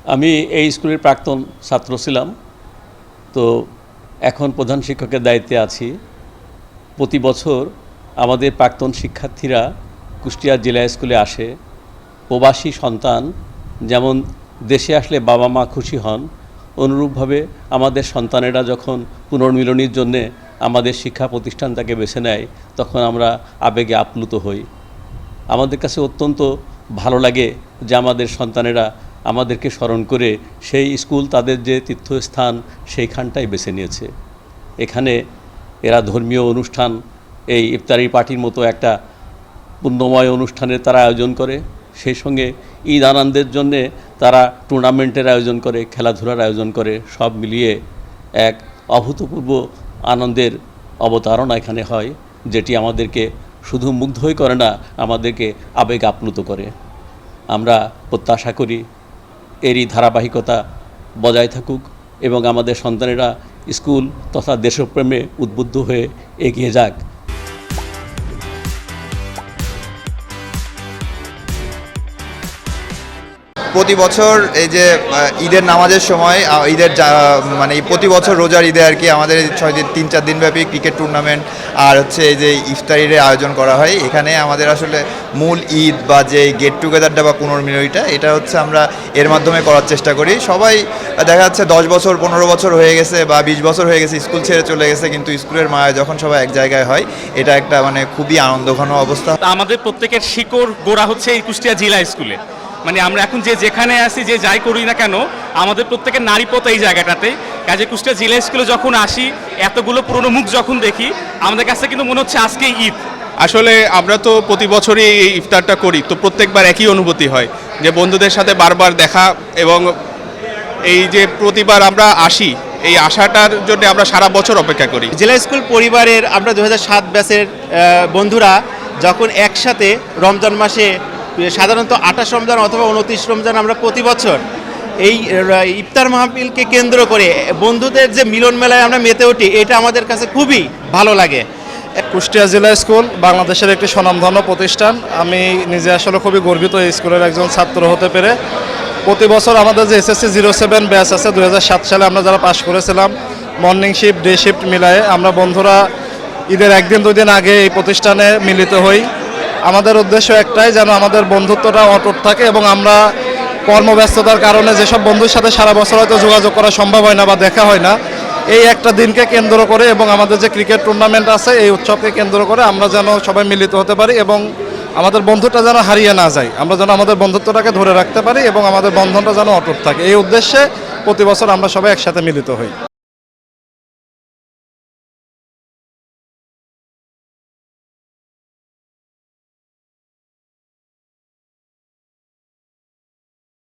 আমি এই স্কুলের প্রাক্তন ছাত্র ছিলাম, তো এখন প্রধান শিক্ষকের দায়িত্বে আছি। প্রতি বছর আমাদের প্রাক্তন শিক্ষার্থীরা কুষ্টিয়া জেলা স্কুলে আসে। প্রবাসী সন্তান যেমন দেশে আসলে বাবা মা খুশি হন, অনুরূপভাবে আমাদের সন্তানেরা যখন পুনর্মিলনীর জন্যে আমাদের শিক্ষা প্রতিষ্ঠানটাকে বেছে নেয়, তখন আমরা আবেগে আপ্লুত হই। আমাদের কাছে অত্যন্ত ভালো লাগে যে আমাদের সন্তানেরা আমাদেরকে স্মরণ করে সেই স্কুল তাদের যে তীর্থস্থান সেইখানটাই বেছে নিয়েছে। এখানে এরা ধর্মীয় অনুষ্ঠান, এই ইফতারি পার্টির মতো একটা পুণ্যময় অনুষ্ঠানের তারা আয়োজন করে, সেই সঙ্গে ঈদ আনন্দের জন্যে তারা টুর্নামেন্টের আয়োজন করে, খেলাধুলার আয়োজন করে। সব মিলিয়ে এক অভূতপূর্ব আনন্দের অবতারণা এখানে হয়, যেটি আমাদেরকে শুধু মুগ্ধই করে না, আমাদেরকে আবেগ আপ্লুত করে। আমরা প্রত্যাশা করি এরই ধারাবাহিকতা বজায় থাকুক এবং আমাদের সন্তানেরা স্কুল তথা দেশপ্রেমে উদ্বুদ্ধ হয়ে এগিয়ে যাক। প্রতি বছর এই যে ঈদের নামাজের সময় ঈদের মানে প্রতি বছর রোজার ঈদে আর কি আমাদের 3-4 দিন ব্যাপী ক্রিকেট টুর্নামেন্ট আর হচ্ছে এই যে ইফতারির আয়োজন করা হয়। এখানে আমাদের আসলে মূল ঈদ বা যে গেট টুগেদারটা বা পুনর্মিলনীটা, এটা হচ্ছে আমরা এর মাধ্যমে করার চেষ্টা করি। সবাই দেখা যাচ্ছে 10 বছর 15 বছর হয়ে গেছে বা 20 বছর হয়ে গেছে স্কুল ছেড়ে চলে গেছে, কিন্তু স্কুলের মায়া যখন সবাই এক জায়গায় হয়, এটা একটা মানে খুবই আনন্দঘন অবস্থা। আমাদের প্রত্যেকের শিকড় গোড়া হচ্ছে এই কুষ্টিয়া জেলা স্কুলে। মানে আমরা এখন যেখানে আসি, যে যাই করি না কেন, আমাদের প্রত্যেকের নারীপথ এই জায়গাটাতে। কাজে কুষ্টিয়া জেলা স্কুলে যখন আসি, এতগুলো পুরনো মুখ যখন দেখি, আমাদের কাছে কিন্তু মনে হচ্ছে আজকে ঈদ। আসলে আমরা তো প্রতি বছরই এই ইফতারটা করি, তো প্রত্যেকবার একই অনুভূতি হয় যে বন্ধুদের সাথে বারবার দেখা, এবং এই যে প্রতিবার আমরা আসি, এই আশাটার জন্য আমরা সারা বছর অপেক্ষা করি। জেলা স্কুল পরিবারের আমরা 2007 ব্যাচের বন্ধুরা যখন একসাথে রমজান মাসে, সাধারণত 28 রমজান অথবা 29 রমজান, আমরা প্রতি বছর এই ইফতার মাহফিলকে কেন্দ্র করে বন্ধুদের যে মিলন মেলায় আমরা মেতে উঠি, এটা আমাদের কাছে খুবই ভালো লাগে। কুষ্টিয়া জেলা স্কুল বাংলাদেশের একটি স্বনামধন্য প্রতিষ্ঠান। আমি নিজে আসলে খুবই গর্বিত এই স্কুলের একজন ছাত্র হতে পেরে। প্রতি বছর আমাদের যে SSC 07 ব্যাচ আছে, 2007 সালে আমরা যারা পাশ করেছিলাম, মর্নিং শিফট ডে শিফট মিলায়ে আমরা বন্ধুরা ঈদের 1-2 দিন আগে এই প্রতিষ্ঠানে মিলিত হই। আমাদের উদ্দেশ্য একটাই, যেন আমাদের বন্ধুত্বটা অটুট থাকে এবং আমরা কর্মব্যস্ততার কারণে যেসব বন্ধুর সাথে সারা বছর হয়তো যোগাযোগ করা সম্ভব হয় না বা দেখা হয় না, এই একটা দিনকে কেন্দ্র করে এবং আমাদের যে ক্রিকেট টুর্নামেন্ট আছে এই উৎসবকে কেন্দ্র করে আমরা যেন সবাই মিলিত হতে পারি এবং আমাদের বন্ধুটা যেন হারিয়ে না যায়, আমরা যেন আমাদের বন্ধুত্বটাকে ধরে রাখতে পারি এবং আমাদের বন্ধনটা যেন অটুট থাকে। এই উদ্দেশ্যে প্রতি বছর আমরা সবাই একসাথে মিলিত হই।